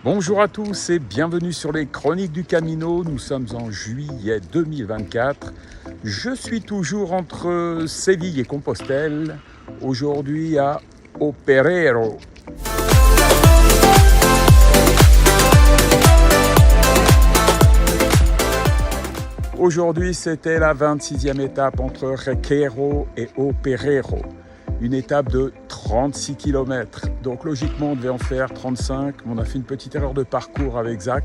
Bonjour à tous et bienvenue sur les Chroniques du Camino. Nous sommes en juillet 2024. Je suis toujours entre Séville et Compostelle, aujourd'hui à Operero. Aujourd'hui, c'était la 26e étape entre Requeiro et Operero. Une étape de 36 km. Donc logiquement, on devait en faire 35. On a fait une petite erreur de parcours avec Zach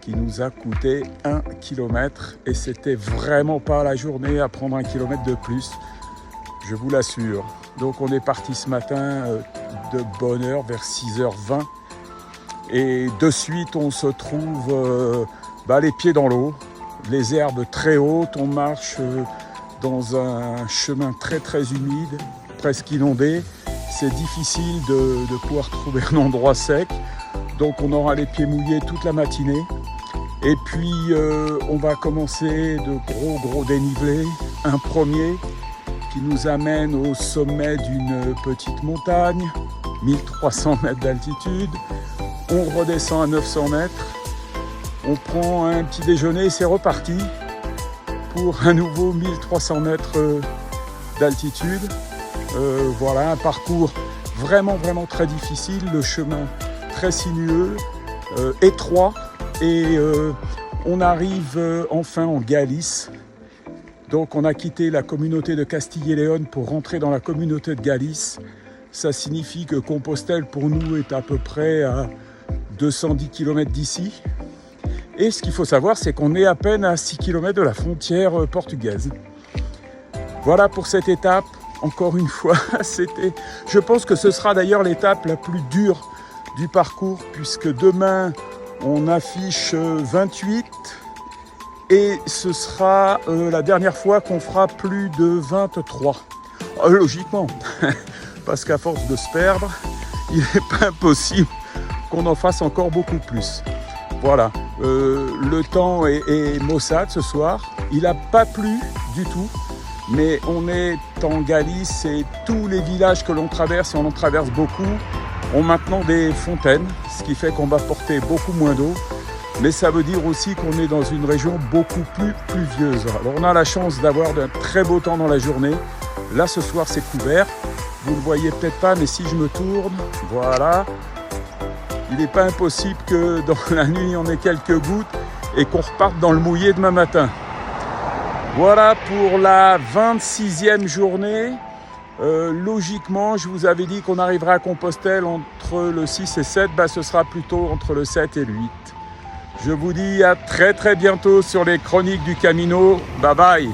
qui nous a coûté 1 km. Et c'était vraiment pas la journée à prendre 1 km de plus, je vous l'assure. Donc on est parti ce matin de bonne heure, vers 6h20. Et de suite, on se trouve les pieds dans l'eau, les herbes très hautes. On marche dans un chemin très humide, presque inondé. C'est difficile de pouvoir trouver un endroit sec, donc on aura les pieds mouillés toute la matinée. Et puis on va commencer de gros dénivelés. Un premier qui nous amène au sommet d'une petite montagne, 1300 mètres d'altitude. On redescend à 900 mètres, on prend un petit déjeuner et c'est reparti pour un nouveau 1300 mètres d'altitude. Voilà, un parcours vraiment très difficile, le chemin très sinueux, étroit, et on arrive enfin en Galice. Donc on a quitté la communauté de Castille et Léon pour rentrer dans la communauté de Galice. Ça signifie que Compostelle pour nous est à peu près à 210 km d'ici. Et ce qu'il faut savoir, c'est qu'on est à peine à 6 km de la frontière portugaise. Voilà pour cette étape. Encore une fois, je pense que ce sera d'ailleurs l'étape la plus dure du parcours, puisque demain on affiche 28 et ce sera la dernière fois qu'on fera plus de 23. Logiquement, parce qu'à force de se perdre, il n'est pas impossible qu'on en fasse encore beaucoup plus. Voilà, le temps est maussade ce soir, il n'a pas plu du tout. Mais on est en Galice et tous les villages que l'on traverse, et on en traverse beaucoup, ont maintenant des fontaines, ce qui fait qu'on va porter beaucoup moins d'eau. Mais ça veut dire aussi qu'on est dans une région beaucoup plus pluvieuse. Alors on a la chance d'avoir d'un très beau temps dans la journée. Là ce soir c'est couvert, vous ne le voyez peut-être pas, mais si je me tourne, voilà. Il n'est pas impossible que dans la nuit on ait quelques gouttes et qu'on reparte dans le mouillé demain matin. Voilà pour la 26e journée. Logiquement, je vous avais dit qu'on arriverait à Compostelle entre le 6 et 7. Ce sera plutôt entre le 7 et le 8. Je vous dis à très bientôt sur les Chroniques du Camino. Bye bye.